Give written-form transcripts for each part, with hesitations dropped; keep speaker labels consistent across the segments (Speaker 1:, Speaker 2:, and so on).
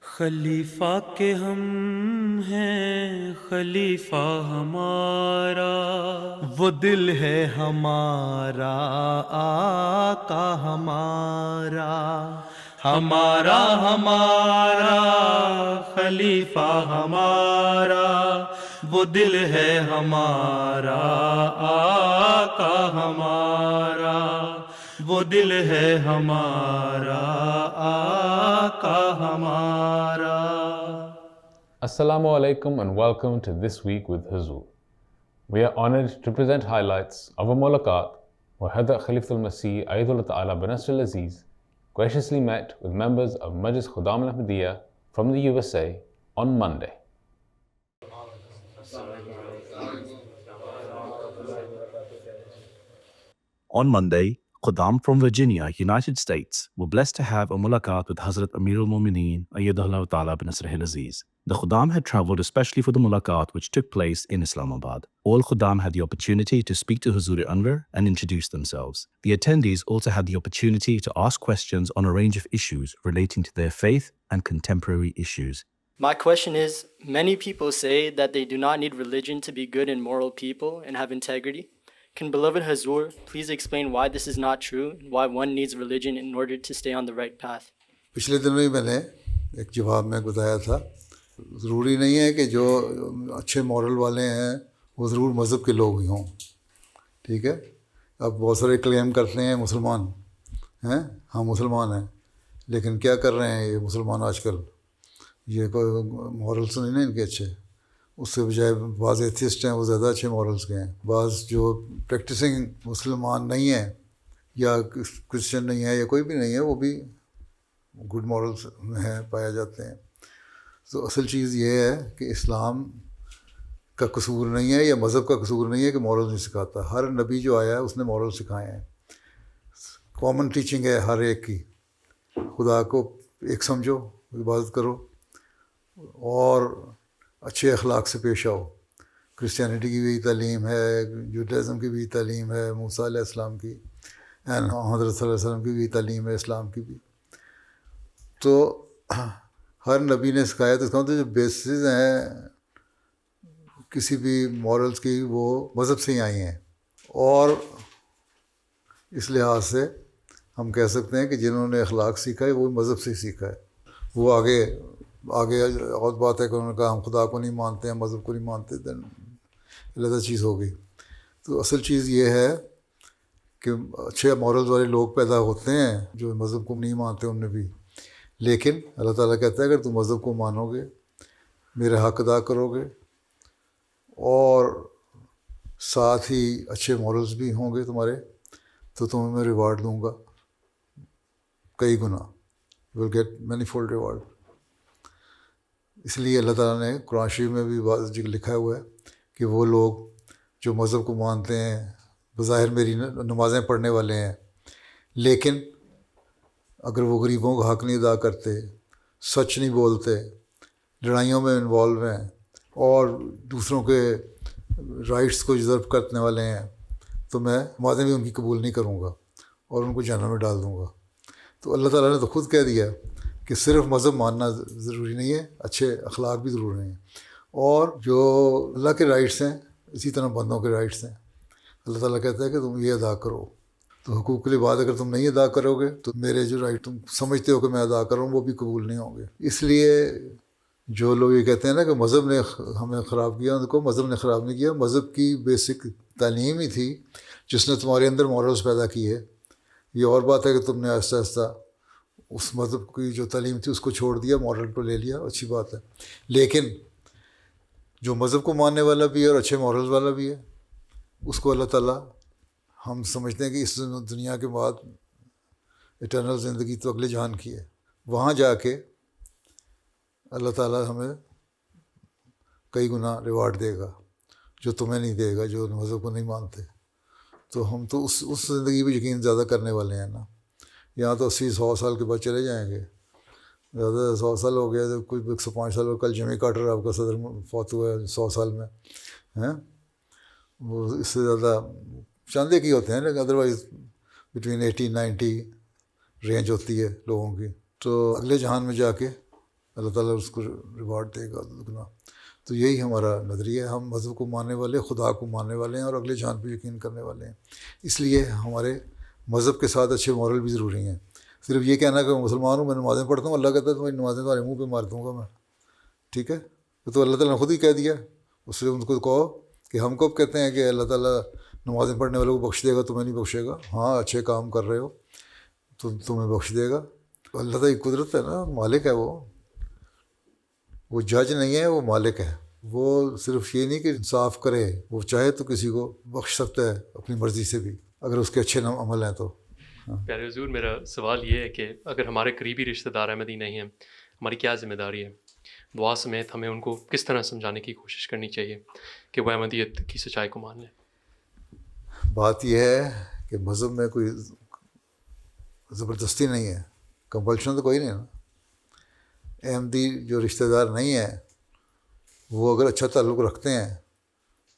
Speaker 1: خلیفہ کے ہم ہیں خلیفہ ہمارا، وہ دل ہے ہمارا آقا ہمارا، ہمارا ہمارا خلیفہ ہمارا، وہ دل ہے ہمارا آقا ہمارا، وہ دل ہے ہمارا آقا ہمارا۔
Speaker 2: Assalamu alaikum and welcome to This Week with Huzur. We are honored to present highlights of a mulaqat where Hazrat Khalifatul Masih Ayyadullah Ta'ala bin Nasr al-Aziz graciously met with members of Majlis Khuddam al-Ahmadiyya from the USA on Monday.
Speaker 3: On Monday, Khuddam from Virginia, United States, were blessed to have a mulaqat with Hazrat Amir al-Mumineen Ayyadullah Ta'ala bin Nasr al-Aziz. The Khuddam had travelled especially for the mulaqat which took place in Islamabad. All Khuddam had the opportunity to speak to Huzur Anwar and introduce themselves. The attendees also had the opportunity to ask questions on a range of issues relating to their faith and contemporary issues.
Speaker 4: My question is, many people say that they do not need religion to be good and moral people and have integrity. Can beloved Huzur please explain why this is not true and why one needs religion in order to stay on the right path?
Speaker 5: پچھلے دنوں ہی میں نے ایک جواب میں بتایا تھا، ضروری نہیں ہے کہ جو اچھے مورل والے ہیں وہ ضرور مذہب کے لوگ ہی ہوں، ٹھیک ہے۔ اب بہت سارے کلیم کرتے ہیں مسلمان ہیں، ہم مسلمان ہیں، لیکن کیا کر رہے ہیں یہ مسلمان آج کل؟ یہ کوئی مورلس نہیں ہیں ان کے اچھے، اس سے بجائے بعض ایتھیسٹ ہیں وہ زیادہ اچھے مورلس کے ہیں، بعض جو پریکٹسنگ مسلمان نہیں ہیں یا کرسچن نہیں ہے یا کوئی بھی نہیں ہے وہ بھی گڈ مورلس ہیں پائے جاتے ہیں۔ تو اصل چیز یہ ہے کہ اسلام کا قصور نہیں ہے یا مذہب کا قصور نہیں ہے کہ مورل نہیں سکھاتا۔ ہر نبی جو آیا ہے اس نے مورل سکھائے ہیں، کامن ٹیچنگ ہے ہر ایک کی، خدا کو ایک سمجھو، عبادت کرو اور اچھے اخلاق سے پیش آؤ۔ کرسچینٹی کی بھی تعلیم ہے، جوڈائزم کی بھی تعلیم ہے، موسیٰ علیہ السلام کی، حضرت صلی اللہ علیہ وسلم کی بھی تعلیم ہے، اسلام کی بھی۔ تو ہر نبی نے سکھایا، تو اس کا مطلب جو بیسز ہیں کسی بھی مورلس کی وہ مذہب سے ہی آئی ہیں، اور اس لحاظ سے ہم کہہ سکتے ہیں کہ جنہوں نے اخلاق سیکھا ہے وہ مذہب سے ہی سیکھا ہے۔ وہ آگے اور بات ہے کہ انہوں نے کہا ہم خدا کو نہیں مانتے ہیں، مذہب کو نہیں مانتے، دین علیحدہ چیز ہو گئی۔ تو اصل چیز یہ ہے کہ اچھے مورلز والے لوگ پیدا ہوتے ہیں جو مذہب کو نہیں مانتے ان میں بھی، لیکن اللہ تعالیٰ کہتا ہے اگر تم مذہب کو مانو گے، میرے حق ادا کرو گے اور ساتھ ہی اچھے مورلز بھی ہوں گے تمہارے، تو تمہیں میں ریوارڈ دوں گا کئی گنا، you will get many fold reward. اس لیے اللہ تعالیٰ نے قرآن شریف میں بھی بعض جگہ لکھا ہوا ہے کہ وہ لوگ جو مذہب کو مانتے ہیں، بظاہر میری نمازیں پڑھنے والے ہیں، لیکن اگر وہ غریبوں کا حق نہیں ادا کرتے، سچ نہیں بولتے، لڑائیوں میں انوالو ہیں اور دوسروں کے رائٹس کو ریزرو کرنے والے ہیں، تو میں نمازیں بھی ان کی قبول نہیں کروں گا اور ان کو جہنم میں ڈال دوں گا۔ تو اللہ تعالیٰ نے تو خود کہہ دیا کہ صرف مذہب ماننا ضروری نہیں ہے، اچھے اخلاق بھی ضروری ہیں، اور جو اللہ کے رائٹس ہیں اسی طرح بندوں کے رائٹس ہیں۔ اللہ تعالیٰ کہتا ہے کہ تم یہ ادا کرو، تو حقوق العباد اگر تم نہیں ادا کرو گے تو میرے جو رائٹ تم سمجھتے ہو کہ میں ادا کروں وہ بھی قبول نہیں ہوں گے۔ اس لیے جو لوگ یہ کہتے ہیں نا کہ مذہب نے ہمیں خراب کیا، ان کو مذہب نے خراب نہیں کیا، مذہب کی بیسک تعلیم ہی تھی جس نے تمہارے اندر مورلز پیدا کی ہے۔ یہ اور بات ہے کہ تم نے آہستہ آہستہ اس مذہب کی جو تعلیم تھی اس کو چھوڑ دیا، مورل کو لے لیا، اچھی بات ہے، لیکن جو مذہب کو ماننے والا بھی ہے اور اچھے مورلز والا بھی ہے، اس کو اللہ تعالیٰ، ہم سمجھتے ہیں کہ اس دنیا کے بعد اٹرنل زندگی تو اگلے جہان کی ہے، وہاں جا کے اللہ تعالیٰ ہمیں کئی گنا ریوارڈ دے گا جو تمہیں نہیں دے گا جو مذہب کو نہیں مانتے۔ تو ہم تو اس زندگی پہ یقین زیادہ کرنے والے ہیں نا، یہاں تو 80-100 سال کے بعد چلے جائیں گے، زیادہ 100 سال ہو گیا، تو کوئی 105 سال ہو، کل جیمی کارٹر آپ کا صدر فوت ہوا ہے 100 سال میں ہیں، وہ اس سے زیادہ چاندے کی ہوتے ہیں، لیکن ادروائز بٹوین 80-90 رینج ہوتی ہے لوگوں کی۔ تو اگلے جہان میں جا کے اللہ تعالیٰ اس کو ریوارڈ دے گا دگنا. تو یہی ہمارا نظریہ ہے. ہم مذہب کو ماننے والے، خدا کو ماننے والے ہیں اور اگلے جان پہ یقین کرنے والے ہیں. اس لیے ہمارے مذہب کے ساتھ اچھے مورل بھی ضروری ہیں. صرف یہ کہنا کہ میں مسلمان ہوں، میں نمازیں پڑھتا ہوں، اللہ کہتا ہے تمہاری نمازیں تمہارے منہ پہ مار دوں گا میں. ٹھیک ہے، تو اللہ تعالیٰ نے خود ہی کہہ دیا. اس لیے ان کو کہو کہ ہم کب کہتے ہیں کہ اللہ تعالیٰ نمازیں پڑھنے والوں کو بخش دے گا، تمہیں نہیں بخشے گا. ہاں اچھے کام کر رہے ہو تو تمہیں بخش دے گا. اللہ تعالیٰ کی قدرت ہے نا، مالک ہے وہ جج نہیں ہے، وہ مالک ہے. وہ صرف یہ نہیں کہ انصاف کرے، وہ چاہے تو کسی کو بخش سکتا ہے اپنی مرضی سے بھی، اگر اس کے اچھے عمل ہیں تو.
Speaker 6: پیارے حضور، میرا سوال یہ ہے کہ اگر ہمارے قریبی رشتہ دار احمدی نہیں ہیں، ہماری کیا ذمہ داری ہے؟ دعا سمیت ہمیں ان کو کس طرح سمجھانے کی کوشش کرنی چاہیے کہ وہ احمدیت کی سچائی کو مان لیں؟
Speaker 5: بات یہ ہے کہ مذہب میں کوئی زبردستی نہیں ہے، کمپلشن تو کوئی نہیں نا. احمدی جو رشتہ دار نہیں ہیں وہ اگر اچھا تعلق رکھتے ہیں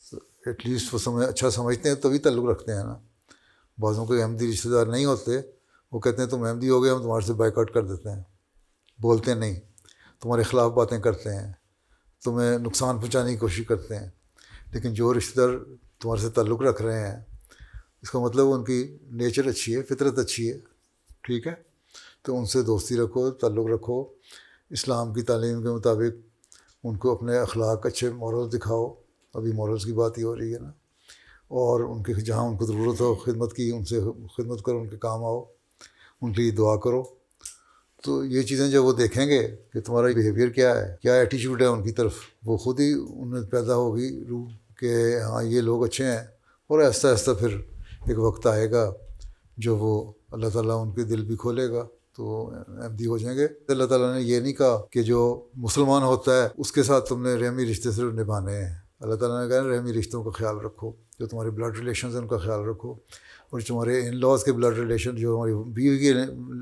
Speaker 5: تو ایٹ لیسٹ وہ اچھا سمجھتے ہیں تبھی تعلق رکھتے ہیں نا. بعضوں کے احمدی رشتہ دار نہیں ہوتے، وہ کہتے ہیں تم احمدی ہو گئے، ہم تمہارے سے بائیکاٹ کر دیتے ہیں. بولتے نہیں، تمہارے خلاف باتیں کرتے ہیں، تمہیں نقصان پہنچانے کی کوشش کرتے ہیں. لیکن جو رشتہ دار تمہارے سے تعلق رکھ رہے ہیں، اس کا مطلب ان کی نیچر اچھی ہے، فطرت اچھی ہے. ٹھیک ہے، تو ان سے دوستی رکھو، تعلق رکھو، اسلام کی تعلیم کے مطابق ان کو اپنے اخلاق اچھے مورلز دکھاؤ. ابھی مورلز کی بات ہی ہو رہی ہے نا. اور ان کے جہاں ان کو ضرورت ہو خدمت کی، ان سے خدمت کرو، ان کے کام آؤ، ان کے لیے دعا کرو. تو یہ چیزیں جب وہ دیکھیں گے کہ تمہارا بیہیویئر کیا ہے، کیا ایٹیچیوڈ ہے ان کی طرف، وہ خود ہی انہیں پیدا ہوگی روح کہ ہاں یہ لوگ اچھے ہیں. اور آہستہ آہستہ پھر ایک وقت آئے گا جو وہ اللہ تعالیٰ ان کے دل بھی کھولے گا تو احمدی ہو جائیں گے. اللہ تعالیٰ نے یہ نہیں کہا کہ جو مسلمان ہوتا ہے اس کے ساتھ تم نے رحمی رشتے صرف نبھانے ہیں. اللہ تعالیٰ نے کہا رحمی رشتوں کا خیال رکھو، جو تمہارے بلڈ ریلیشنز ہیں ان کا خیال رکھو، اور تمہارے ان لاز کے بلڈ ریلیشن، جو ہماری بیوی کے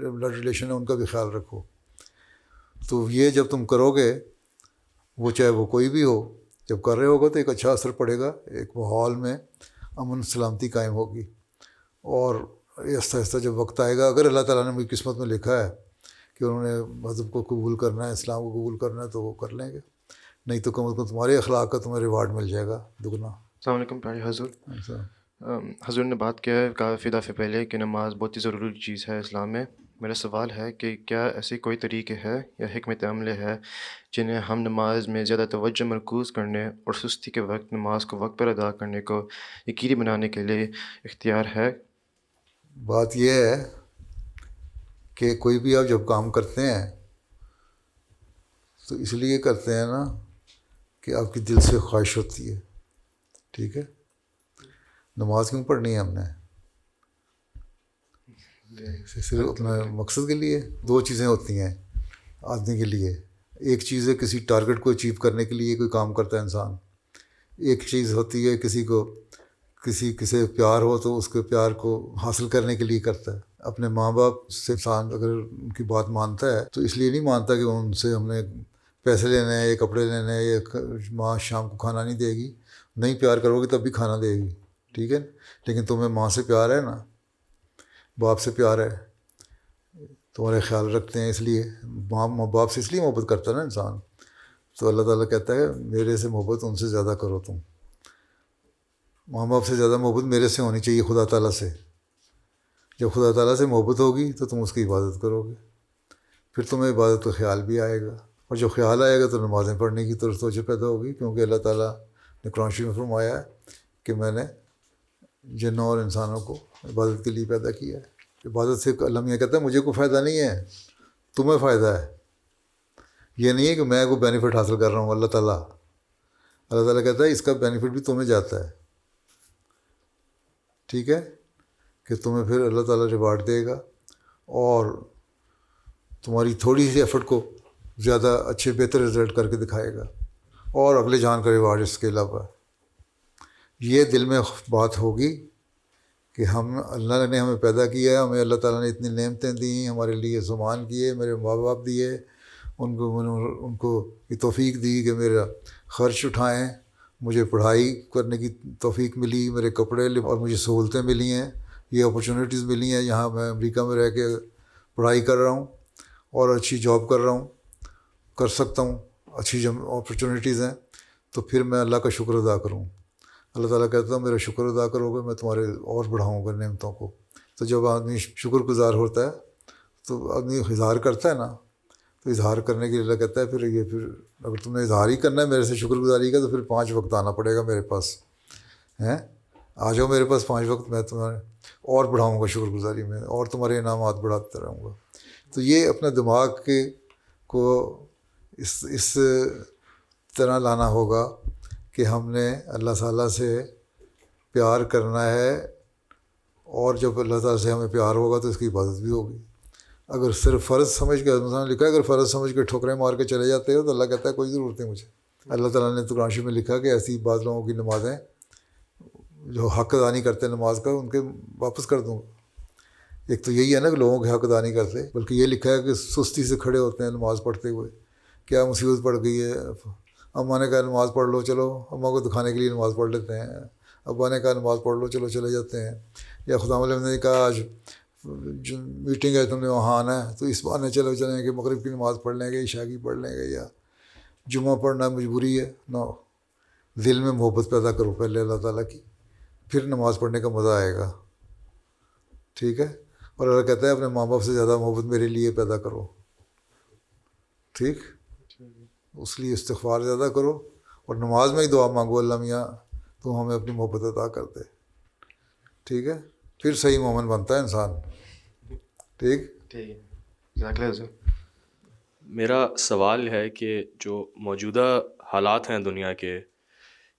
Speaker 5: بلڈ ریلیشن ہے ان کا بھی خیال رکھو. تو یہ جب تم کرو گے، وہ چاہے وہ کوئی بھی ہو، جب کر رہے ہوگا تو ایک اچھا اثر پڑے گا، ایک ماحول میں امن سلامتی قائم ہوگی. اور آہستہ آہستہ جب وقت آئے گا، اگر اللہ تعالیٰ نے میری قسمت میں لکھا ہے کہ انہوں نے مذہب کو قبول کرنا ہے، اسلام کو قبول کرنا ہے، تو وہ کر لیں گے. نہیں تو کم از کم تمہارے اخلاق کا تمہیں ریوارڈ مل جائے گا دگنا.
Speaker 7: السلام علیکم پیارے حضور.
Speaker 5: ایسا
Speaker 7: حضور نے بات کیا ہے کافی دفعہ پہلے کہ نماز بہت ہی ضروری چیز ہے اسلام میں. میرا سوال ہے کہ کیا ایسے کوئی طریقے ہے یا حکمت عمل ہے جنہیں ہم نماز میں زیادہ توجہ مرکوز کرنے اور سستی کے وقت نماز کو وقت پر ادا کرنے کو یقینی بنانے کے لیے اختیار ہے؟
Speaker 5: بات یہ ہے کہ کوئی بھی آپ جب کام کرتے ہیں تو اس لیے کرتے ہیں نا کہ آپ کی دل سے خواہش ہوتی ہے. ٹھیک ہے، نماز کیوں پڑھنی ہے ہم نے؟ صرف اپنا مقصد کے لیے. دو چیزیں ہوتی ہیں آدمی کے لیے. ایک چیز ہے کسی ٹارگٹ کو اچیو کرنے کے لیے کوئی کام کرتا ہے انسان. ایک چیز ہوتی ہے کسی سے پیار ہو تو اس کے پیار کو حاصل کرنے کے لیے کرتا ہے. اپنے ماں باپ سے انسان اگر ان کی بات مانتا ہے تو اس لیے نہیں مانتا کہ ان سے ہم نے پیسے لینے ہیں یا کپڑے لینے ہیں، یا ماں شام کو کھانا نہیں دے گی. نہیں پیار کرو گے تب بھی کھانا دے گی. ٹھیک ہے، لیکن تمہیں ماں سے پیار ہے نا، باپ سے پیار ہے، تمہارے خیال رکھتے ہیں، اس لیے ماں باپ سے اس لیے محبت کرتا ہے نا انسان. تو اللہ تعالیٰ کہتا ہے میرے سے محبت ان سے زیادہ کرو. تم ماں باپ سے زیادہ محبت میرے سے ہونی چاہیے، خدا تعالیٰ سے. جب خدا تعالیٰ سے محبت ہوگی تو تم اس کی عبادت کرو گے، پھر تمہیں عبادت کا خیال بھی آئے گا. اور جب خیال آئے گا تو نمازیں پڑھنے کی طرف توجہ پیدا ہوگی، کیونکہ اللہ تعالیٰ نے قرآن شریف میں فرمایا ہے کہ میں نے جنوں اور انسانوں کو عبادت کے لیے پیدا کیا ہے. عبادت سے اللہ میاں کہتا ہے مجھے کوئی فائدہ نہیں ہے، تمہیں فائدہ ہے. یہ نہیں ہے کہ میں کوئی بینیفٹ حاصل کر رہا ہوں. اللہ تعالیٰ کہتا ہے اس کا بینیفٹ بھی تمہیں جاتا ہے. ٹھیک ہے، کہ تمہیں پھر اللہ تعالیٰ ریوارڈ دے گا اور تمہاری تھوڑی سی ایفرٹ کو زیادہ اچھے بہتر رزلٹ کر کے دکھائے گا، اور اگلے جان کا ریوارڈ اس کے علاوہ. یہ دل میں بات ہوگی کہ اللہ نے ہمیں پیدا کیا ہے، ہمیں اللہ تعالیٰ نے اتنی نعمتیں دیں، ہمارے لیے سامان کیے، میرے ماں باپ دیے، ان کو یہ توفیق دی کہ میرا خرچ اٹھائیں، مجھے پڑھائی کرنے کی توفیق ملی، میرے کپڑے اور مجھے سہولتیں ملی ہیں، یہ اپرچونیٹیز ملی ہیں. یہاں میں امریکہ میں رہ کے پڑھائی کر رہا ہوں اور اچھی جاب کر رہا ہوں، کر سکتا ہوں، اچھی اپرچونیٹیز ہیں، تو پھر میں اللہ کا شکر ادا کروں. اللہ تعالیٰ کہتا ہے میرا شکر ادا کرو گے میں تمہارے اور بڑھاؤں گا نعمتوں کو. تو جب آدمی شکر گزار ہوتا ہے تو آدمی اظہار کرتا ہے نا، تو اظہار کرنے کے لیے اللہ کہتا ہے پھر اگر تم نے اظہار ہی کرنا ہے میرے سے شکر گزاری کا، تو پھر 5 وقت آنا پڑے گا میرے پاس. آ جاؤ میرے پاس 5 وقت، میں تمہیں اور بڑھاؤں گا شکر گزاری میں، اور تمہارے انعامات بڑھاتا رہوں گا. تو یہ اپنے دماغ کو اس طرح لانا ہوگا کہ ہم نے اللہ تعالیٰ سے پیار کرنا ہے، اور جب اللہ تعالیٰ سے ہمیں پیار ہوگا تو اس کی عبادت بھی ہوگی. اگر صرف فرض سمجھ کے مثلاً لکھا ہے اگر فرض سمجھ کے ٹھوکریں مار کے چلے جاتے ہو تو اللہ کہتا ہے کوئی ضرورت نہیں مجھے. اللہ تعالیٰ نے تو قرآن شریف میں لکھا کہ ایسی بعض لوگوں کی نمازیں جو حق ادا نہیں کرتے نماز کا ان کے واپس کر دوں گا. ایک تو یہی ہے نا کہ لوگوں کے حق ادا نہیں کرتے، بلکہ یہ لکھا ہے کہ سستی سے کھڑے ہوتے ہیں نماز پڑھتے ہوئے. کیا مصیبت پڑ گئی ہے، اماں نے کہا نماز پڑھ لو، چلو اماں کو دکھانے کے لیے نماز پڑھ لیتے ہیں، ابا نے کہا نماز پڑھ لو، چلو چلے جاتے ہیں. یا خدا علیہ نے کہا آج میٹنگ ہے تم نے وہاں آنا ہے، تو اس بہانے چلیں گے، مغرب کی نماز پڑھ لیں گے، عشاء کی پڑھ لیں گے، یا جمعہ پڑھنا مجبوری ہے. نو، دل میں محبت پیدا کرو پہلے اللہ تعالیٰ کی، پھر نماز پڑھنے کا مزہ آئے گا. ٹھیک ہے. اور اللہ کہتا ہے اپنے ماں باپ سے زیادہ محبت میرے لیے پیدا کرو. ٹھیک، اس لیے استغفار زیادہ کرو، اور نماز میں ہی دعا مانگو اللہ میاں تو ہمیں اپنی محبت عطا کر دے. ٹھیک ہے، پھر صحیح مومن بنتا ہے انسان. ٹھیک
Speaker 7: ٹھیک ہے، جزاک اللہ.
Speaker 8: میرا سوال ہے کہ جو موجودہ حالات ہیں دنیا کے،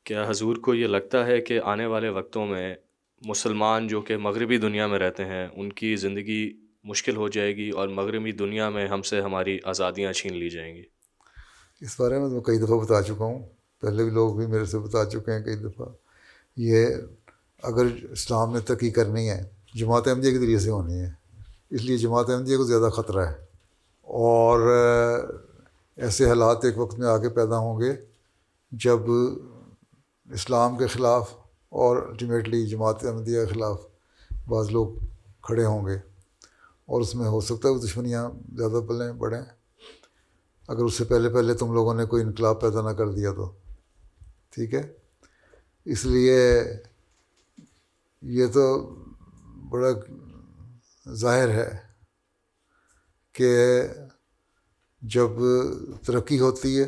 Speaker 8: کیا حضور کو یہ لگتا ہے کہ آنے والے وقتوں میں مسلمان جو کہ مغربی دنیا میں رہتے ہیں ان کی زندگی مشکل ہو جائے گی اور مغربی دنیا میں ہم سے ہماری آزادیاں چھین لی جائیں گی؟
Speaker 5: اس بارے میں تو کئی دفعہ بتا چکا ہوں، پہلے بھی لوگ بھی میرے سے بتا چکے ہیں کئی دفعہ. یہ اگر اسلام میں ترقی کرنی ہے جماعت احمدیہ کے ذریعے سے ہونی ہے، اس لیے جماعت احمدیہ کو زیادہ خطرہ ہے. اور ایسے حالات ایک وقت میں آگے پیدا ہوں گے جب اسلام کے خلاف اور الٹیمیٹلی جماعت احمدیہ کے خلاف بعض لوگ کھڑے ہوں گے، اور اس میں ہو سکتا ہے وہ دشمنیاں زیادہ بڑھیں اگر اس سے پہلے تم لوگوں نے کوئی انقلاب پیدا نہ کر دیا تو. ٹھیک ہے. اس لیے یہ تو بڑا ظاہر ہے کہ جب ترقی ہوتی ہے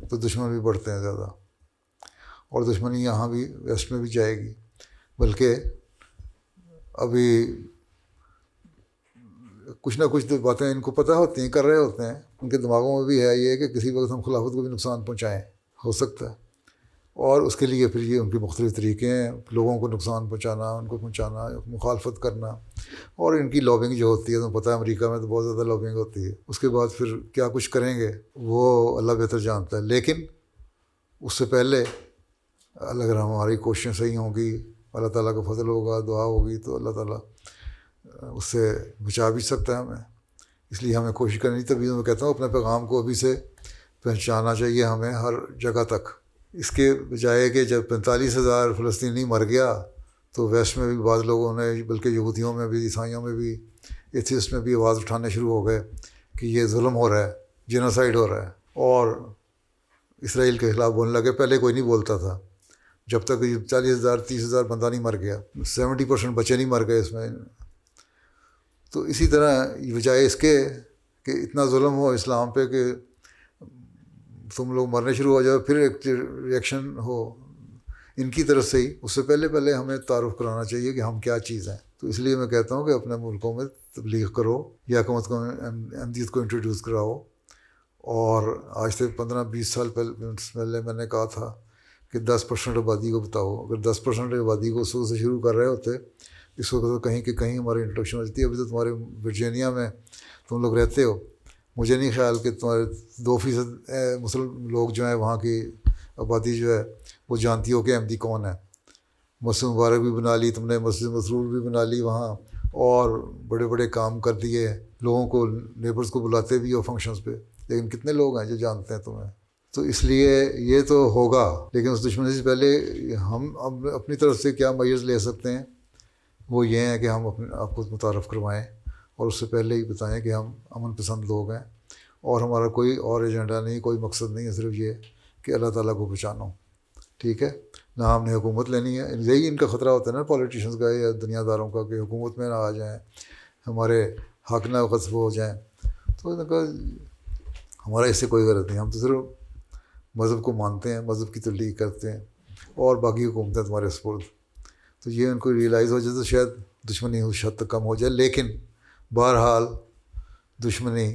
Speaker 5: تو دشمن بھی بڑھتے ہیں زیادہ، اور دشمنی یہاں بھی ویسٹ میں بھی جائے گی. بلکہ ابھی کچھ نہ کچھ باتیں ان کو پتہ ہوتی ہیں، کر رہے ہوتے ہیں، ان کے دماغوں میں بھی ہے یہ کہ کسی وقت ہم خلافت کو بھی نقصان پہنچائیں، ہو سکتا ہے. اور اس کے لیے پھر یہ ان کے مختلف طریقے ہیں، لوگوں کو نقصان پہنچانا، ان کو پہنچانا، مخالفت کرنا. اور ان کی لابنگ جو ہوتی ہے، تمہیں پتہ ہے امریکہ میں تو بہت زیادہ لابنگ ہوتی ہے. اس کے بعد پھر کیا کچھ کریں گے وہ اللہ بہتر جانتا ہے. لیکن اس سے پہلے اگر ہماری کوششیں صحیح ہوں گی، اللہ تعالیٰ کا فضل ہوگا، دعا ہوگی، تو اللہ تعالیٰ اس سے بچا بھی سکتا ہے ہمیں. اس لیے ہمیں کوشش کرنی. تبھی میں کہتا ہوں اپنے پیغام کو ابھی سے پہنچانا چاہیے ہمیں ہر جگہ تک. اس کے بجائے کہ جب 45,000 فلسطینی مر گیا تو ویسٹ میں بھی بعض لوگوں نے، بلکہ یہودیوں میں بھی، عیسائیوں میں بھی، ایتھیسٹ میں بھی آواز اٹھانے شروع ہو گئے کہ یہ ظلم ہو رہا ہے، جینوسائیڈ ہو رہا ہے، اور اسرائیل کے خلاف بولنے لگے. پہلے کوئی نہیں بولتا تھا جب تک 40,000 30,000 بندہ نہیں مر گیا، 70% بچے نہیں مر گئے اس میں. تو اسی طرح بجائے اس کے کہ اتنا ظلم ہو اسلام پہ کہ تم لوگ مرنے شروع ہو جاؤ، پھر ایک ریئیکشن ہو ان کی طرف سے ہی، اس سے پہلے ہمیں تعارف کرانا چاہیے کہ ہم کیا چیز ہیں. تو اس لیے میں کہتا ہوں کہ اپنے ملکوں میں تبلیغ کرو، یا کم از کم احمدیت کو انٹروڈیوس کراؤ. اور آج سے 15-20 سال پہلے میں نے کہا تھا کہ 10% آبادی کو بتاؤ. اگر 10% آبادی کو اس وقت سے شروع کر رہے ہوتے، اس وقت تو کہیں کہ کہیں ہماری انٹروڈکشن ہو جاتی ہے. ابھی تو تمہارے ورجینیا میں تم لوگ رہتے ہو، مجھے نہیں خیال کہ تمہارے 2% مسلم لوگ جو ہیں وہاں کی آبادی جو ہے وہ جانتی ہو کہ احمدی کون ہے. مسجد مبارک بھی بنا لی تم نے، مسجد مسرور بھی بنا لی وہاں، اور بڑے بڑے کام کر دیے، لوگوں کو نیبرز کو بلاتے بھی ہو فنکشنز پہ، لیکن کتنے لوگ ہیں جو جانتے ہیں تمہیں؟ تو اس لیے یہ تو ہوگا، لیکن اس دشمنی سے پہلے ہم اپنی طرف سے کیا میئرز لے سکتے ہیں وہ یہ ہیں کہ ہم اپنے آپ کو متعارف کروائیں، اور اس سے پہلے ہی بتائیں کہ ہم امن پسند لوگ ہیں، اور ہمارا کوئی اور ایجنڈا نہیں, کوئی مقصد نہیں ہے, صرف یہ کہ اللہ تعالیٰ کو پہچانو. ٹھیک ہے, نہ ہم نے حکومت لینی ہے. یہی ان کا خطرہ ہوتا ہے نا پولیٹیشنز کا یا دنیا داروں کا, کہ حکومت میں نہ آ جائیں, ہمارے حق نہ غصب ہو جائیں. تو ان کا ہمارا اس سے کوئی غرض نہیں, ہم تو صرف مذہب کو مانتے ہیں, مذہب کی تبلیغ کرتے ہیں, اور باقی حکومتیں تمہارے سپرد. تو یہ ان کو ریئلائز ہو جائے تو شاید دشمنی اس حد تک کم ہو جائے. لیکن بہرحال دشمنی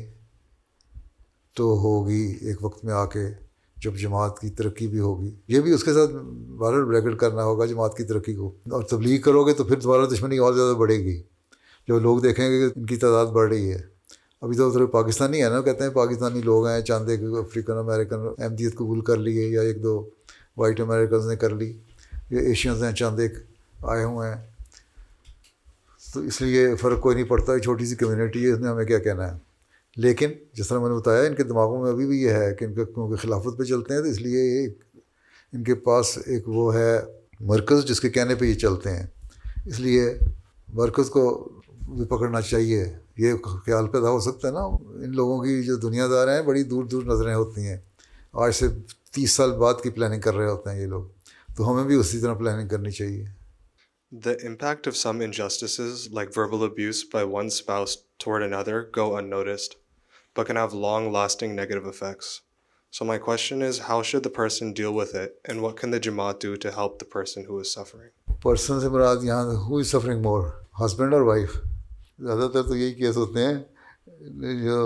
Speaker 5: تو ہوگی ایک وقت میں آ کے, جب جماعت کی ترقی بھی ہوگی. یہ بھی اس کے ساتھ بہرحال بریکٹ کرنا ہوگا جماعت کی ترقی کو, اور تبلیغ کرو گے تو پھر دوبارہ دشمنی اور زیادہ بڑھے گی. جو لوگ دیکھیں گے کہ ان کی تعداد بڑھ رہی ہے. ابھی تو ادھر پاکستانی ہے نا, کہتے ہیں پاکستانی لوگ ہیں, چاند ایک افریقن امریکن احمدیت قبول کر لیے, یا ایک دو وائٹ امریکنز نے کر لی, یا ایشینز ہیں چاند ایک آئے ہوئے ہیں. تو اس لیے فرق کوئی نہیں پڑتا, چھوٹی سی کمیونٹی ہے, اس میں ہمیں کیا کہنا ہے. لیکن جس طرح میں نے بتایا, ان کے دماغوں میں ابھی بھی یہ ہے کہ ان کا کیونکہ خلافت پہ چلتے ہیں, تو اس لیے ان کے پاس ایک وہ ہے مرکز جس کے کہنے پہ یہ چلتے ہیں. اس لیے مرکز کو بھی پکڑنا چاہیے. یہ خیال پیدا ہو سکتا ہے نا ان لوگوں کی, جو دنیا دار ہیں بڑی دور دور نظریں ہوتی ہیں, آج سے 30 سال بعد کی پلاننگ کر رہے ہوتے ہیں یہ لوگ. تو ہمیں بھی اسی طرح پلاننگ کرنی چاہیے.
Speaker 9: The impact of some injustices, like verbal abuse by one spouse toward another, go unnoticed, but can have long-lasting negative effects. So my question is, how should the person deal with it, and what can the Jamaat do to help the person who is suffering?
Speaker 5: Person سے مراد یہاں who is suffering more, husband اور wife. زیادہ تر تو یہی case ہوتے ہیں, جو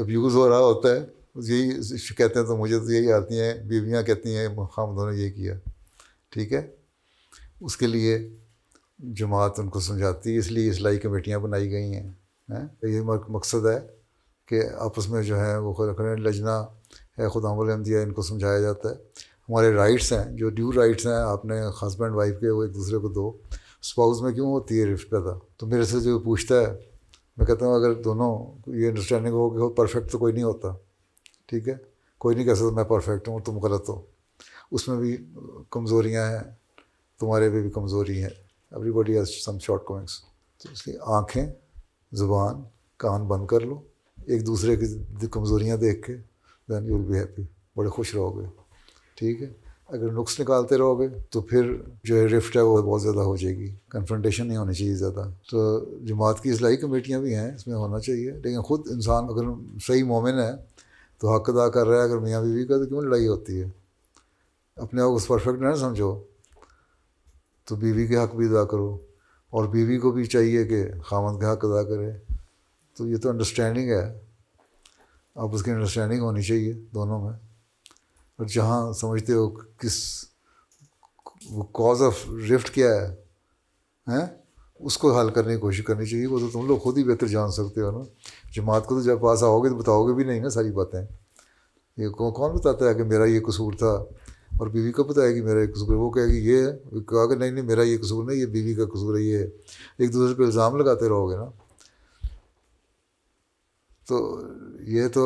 Speaker 5: ابیوز ہو رہا ہوتا ہے یہی شکایتیں تو مجھے تو یہی آتی ہیں, بیویاں کہتی ہیں خامدوں نے یہ کیا. ٹھیک ہے, اس کے لیے جماعت ان کو سمجھاتی ہے, اس لیے اصلاحی کمیٹیاں بنائی گئی ہیں. یہ مقصد ہے کہ آپس میں جو ہے وہ لجنہ ہے خدام الاحمدیہ, ان کو سمجھایا جاتا ہے. ہمارے رائٹس ہیں, جو ڈیو رائٹس ہیں آپ نے ہسبینڈ وائف کے, وہ ایک دوسرے کو دو. اسپاؤز میں کیوں ہوتی ہے رفٹ پیدا؟ تو میرے سے جو پوچھتا ہے, میں کہتا ہوں اگر دونوں یہ انڈرسٹینڈنگ ہو کہ پرفیکٹ تو کوئی نہیں ہوتا. ٹھیک ہے, کوئی نہیں کہہ سکتا میں پرفیکٹ ہوں تم غلط ہو. اس میں بھی کمزوریاں ہیں, تمہارے پہ بھی کمزوری ہے. Every body has some short comings. تو اس لیے آنکھیں, زبان, کان بند کر لو, ایک دوسرے کی کمزوریاں دیکھ کے, then you will be happy, بڑے خوش رہو گے. ٹھیک ہے, اگر نقص نکالتے رہو گے تو پھر جو ہے رفٹ ہے وہ بہت زیادہ ہو جائے گی. کنفرنٹیشن نہیں ہونی چاہیے زیادہ. تو جماعت کی اصلاحی کمیٹیاں بھی ہیں, اس میں ہونا چاہیے. لیکن خود انسان اگر صحیح مومن ہے تو حق ادا کر رہا ہے. اگر میاں بیوی کا تو کیوں لڑائی ہوتی ہے؟ اپنے آپ کو پرفیکٹ نہ سمجھو, تو بیوی کے حق بھی ادا کرو, اور بیوی کو بھی چاہیے کہ خاوند کے حق ادا کرے. تو یہ تو انڈرسٹینڈنگ ہے, آپ اس کی انڈرسٹینڈنگ ہونی چاہیے دونوں میں. اور جہاں سمجھتے ہو کس وہ کاز آف رفٹ کیا ہے, اس کو حل کرنے کی کوشش کرنی چاہیے. وہ تو تم لوگ خود ہی بہتر جان سکتے ہو نا. جماعت کو تو جب پاس آؤ گے تو بتاؤ گے بھی نہیں نا ساری باتیں. یہ کون بتاتا ہے کہ میرا یہ قصور تھا, اور بیوی کو پتہ ہے کہ میرا یہ قصور, وہ کہے گی یہ کہا کہ نہیں میرا یہ قصور نہیں, یہ بیوی کا قصور ہے. یہ ایک دوسرے پہ الزام لگاتے رہو گے نا, تو یہ تو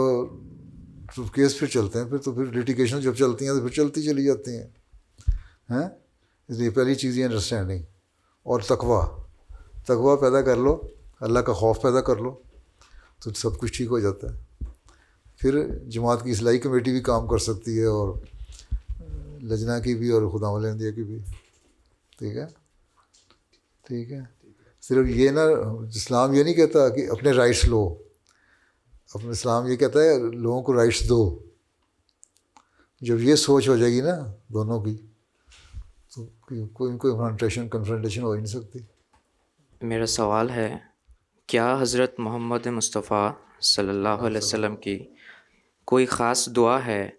Speaker 5: کیس پھر چلتے ہیں. پھر تو پھر لیٹیگیشن جب چلتی ہیں تو پھر چلتی چلی جاتی ہیں. اس لیے پہلی چیز یہ انڈرسٹینڈنگ اور تقویٰ پیدا کر لو, اللہ کا خوف پیدا کر لو, تو سب کچھ ٹھیک ہو جاتا ہے. پھر جماعت کی اصلاحی کمیٹی بھی کام کر سکتی ہے, اور لجنہ کی بھی, اور خدام الاحمدیہ کی بھی. ٹھیک ہے, ٹھیک ہے. صرف یہ نا, اسلام یہ نہیں کہتا کہ اپنے رائٹس لو. اپنا اسلام یہ کہتا ہے لوگوں کو رائٹس دو. جب یہ سوچ ہو جائے گی نا دونوں کی, تو کوئی کنفرنٹیشن ہو ہی نہیں سکتی.
Speaker 10: میرا سوال ہے, کیا حضرت محمد مصطفیٰ صلی اللہ علیہ وسلم کی کوئی خاص دعا ہے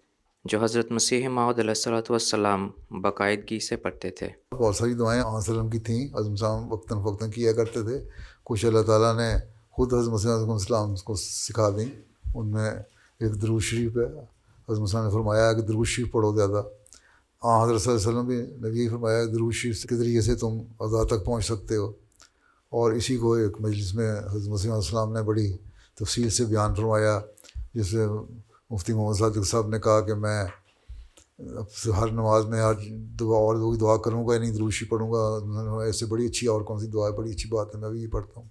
Speaker 10: جو حضرت مسیح موعود علیہ الصلوۃ والسلام باقاعدگی سے پڑھتے تھے؟
Speaker 5: بہت ساری دعائیں علیہ وسلم کی تھیں, حضرت صاحب وقتاً فوقتاً کیا کرتے تھے. کچھ اللہ تعالیٰ نے خود حضرت مسیح علیہ السلام کو سکھا دیں. ان میں ایک درود شریف ہے. حضرت مسیح نے فرمایا کہ درود شریف پڑھو زیادہ. حضرت صلی اللہ علیہ وسلم بھی نبی فرمایا کہ درود شریف کے ذریعے سے تم عزا تک پہنچ سکتے ہو. اور اسی کو ایک مجلس میں حضرت مسیح علیہ السلام نے بڑی تفصیل سے بیان فرمایا, جس میں مفتی محمد صادق صاحب نے کہا کہ میں ہر نماز میں ہر دعا کروں گا, یعنی درود شریف پڑھوں گا. ایسے بڑی اچھی اور کون سی دعا ہے, بڑی اچھی بات ہے, میں بھی یہ پڑھتا ہوں.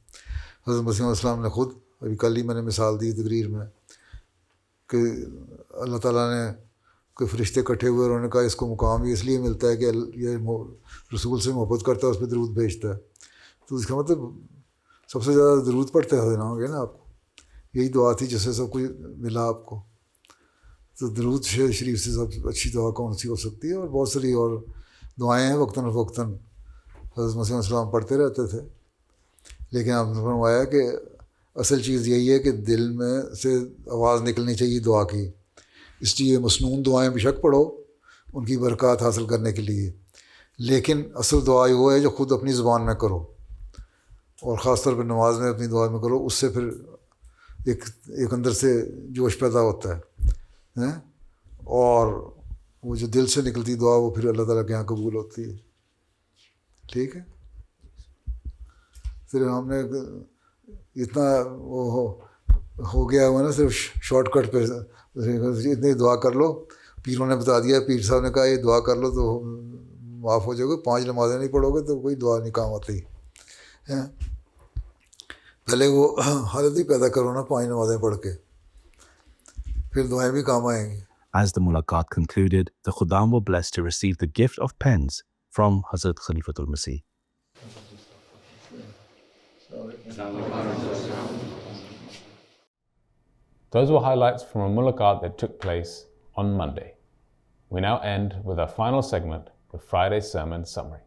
Speaker 5: حضرت مسیح علیہ السلام نے خود, ابھی کل ہی میں نے مثال دی تقریر میں, کہ اللہ تعالیٰ نے کوئی فرشتے اکٹھے ہوئے اور انہوں نے کہا اس کو مقام یہ اس لیے ملتا ہے کہ یہ رسول سے محبت کرتا ہے، اس پہ درود بھیجتا ہے، تو اس کا مطلب سب سے زیادہ درود پڑھتے ہونا ہو گیا نا آپ کو. یہی دعا تھی جس سے سب کچھ ملا آپ کو. تو درود شریف سے سب اچھی دعا کون سی ہو سکتی ہے؟ اور بہت ساری اور دعائیں ہیں وقتاً فوقتاً حضرت مسیح علیہ السلام پڑھتے رہتے تھے، لیکن آپ نے فرمایا کہ اصل چیز یہی ہے کہ دل میں سے آواز نکلنی چاہیے دعا کی. اس لیے مسنون دعائیں بے شک پڑھو ان کی برکات حاصل کرنے کے لیے، لیکن اصل دعا وہ ہے جو خود اپنی زبان میں کرو، اور خاص طور پہ نماز میں اپنی دعا میں کرو. اس سے پھر ایک اندر سے جوش پیدا ہوتا ہے، اور وہ جو دل سے نکلتی دعا وہ پھر اللہ تعالیٰ کے یہاں قبول ہوتی ہے. ٹھیک ہے، پھر ہم نے اتنا وہ ہو گیا ہوا نا صرف شارٹ کٹ پہ اتنی دعا کر لو. پیروں نے بتا دیا، پیر صاحب نے کہا یہ دعا کر لو تو معاف ہو جاؤ گے، 5 نمازیں نہیں پڑھو گے تو کوئی دعا نہیں کام آتی ہے. پہلے وہ حالت ہی پیدا کرو نا 5 نمازیں پڑھ کے، پھر دعائیں بھی کام آئیں گی.
Speaker 3: As the mulaqat concluded, the Khuddam were blessed to receive the gift of pens from Hazrat Khalifatul Masih.
Speaker 2: Those were highlights from a mulaqat that took place on Monday. We now end with our final segment, the Friday Sermon Summary.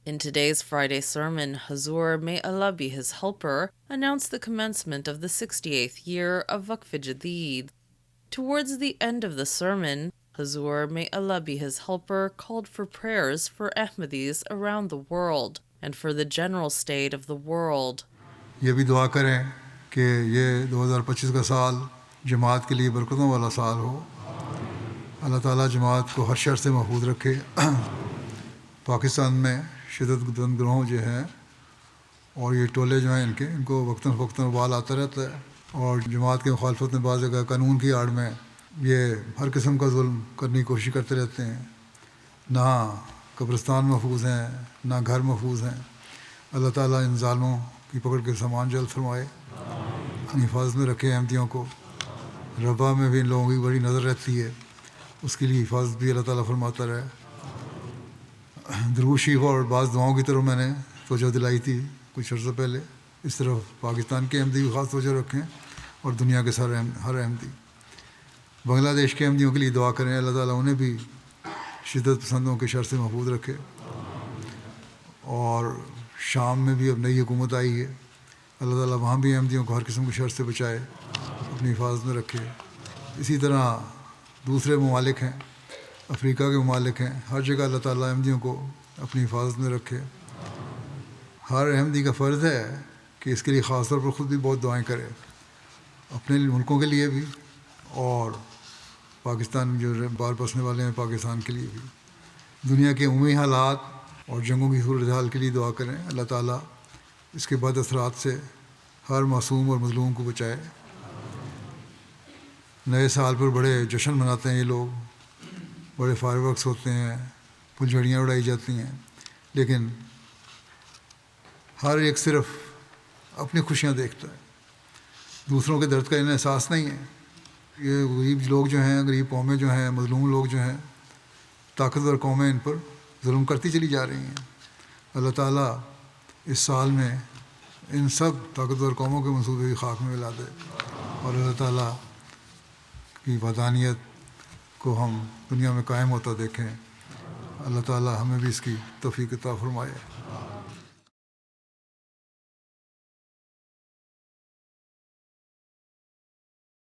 Speaker 11: In today's Friday sermon, Hazur, may Allah be his helper, announced the commencement of the 68th year of Waqf Jadid. Towards the end of the sermon, Hazur, may Allah be his helper, called for prayers for Ahmadis around the world and for the general state of the world.
Speaker 5: یہ بھی دعا کریں کہ یہ 2025 کا سال جماعت کے لیے برکتوں والا سال ہو. اللہ تعالیٰ جماعت کو ہر شر سے محفوظ رکھے. پاکستان میں شدت پسند گروہ جو ہیں اور یہ ٹولے جو ہیں ان کو وقتاً فوقتاً وبال آتا رہتا ہے، اور جماعت کی مخالفت میں بعض جگہ قانون کی آڑ میں یہ ہر قسم کا ظلم کرنے کی کوشش کرتے رہتے ہیں. نہ قبرستان محفوظ ہیں، نہ گھر محفوظ ہیں. اللہ تعالیٰ ان ظالموں کی پکڑ کے سامان جلد فرمائے، حفاظت میں رکھے احمدیوں کو. ربا میں بھی ان لوگوں کی بڑی نظر رہتی ہے، اس کے لیے حفاظت بھی اللہ تعالیٰ فرماتا رہے. درود شریف اور بعض دعاؤں کی طرف میں نے توجہ دلائی تھی کچھ عرصہ پہلے. اس طرف پاکستان کے احمدی بھی خاص توجہ رکھیں اور دنیا کے ہر احمدی. بنگلہ دیش کے احمدیوں کے لیے دعا کریں، اللہ تعالیٰ انہیں بھی شدت پسندوں کے شر سے محفوظ رکھے. اور شام میں بھی اب نئی حکومت آئی ہے، اللہ تعالیٰ وہاں بھی احمدیوں کو ہر قسم کے شر سے بچائے، اپنی حفاظت میں رکھے. اسی طرح دوسرے ممالک ہیں، افریقہ کے ممالک ہیں، ہر جگہ اللہ تعالیٰ احمدیوں کو اپنی حفاظت میں رکھے. ہر احمدی کا فرض ہے کہ اس کے لیے خاص طور پر خود بھی بہت دعائیں کرے، اپنے ملکوں کے لیے بھی اور پاکستان جو باہر بسنے والے ہیں پاکستان کے لیے بھی. دنیا کے عمومی حالات اور جنگوں کی صورتحال کے لیے دعا کریں، اللہ تعالیٰ اس کے بعد اثرات سے ہر معصوم اور مظلوم کو بچائے. نئے سال پر بڑے جشن مناتے ہیں یہ لوگ، بڑے فائر ورکس ہوتے ہیں، پھلجھڑیاں اڑائی جاتی ہیں، لیکن ہر ایک صرف اپنی خوشیاں دیکھتا ہے، دوسروں کے درد کا انہیں احساس نہیں ہے. یہ غریب لوگ جو ہیں، غریب قومیں جو ہیں، مظلوم لوگ جو ہیں، طاقتور قومیں ان پر ظلم کرتی چلی جا رہی ہیں. اللہ تعالیٰ اس سال میں ان سب طاقتور قوموں کے منصوبے بھی خاک میں ملا دے، اور اللہ تعالیٰ کی وحدانیت کو ہم دنیا میں قائم ہوتا دیکھیں. اللہ تعالیٰ ہمیں بھی اس کی توفیق عطا فرمائے.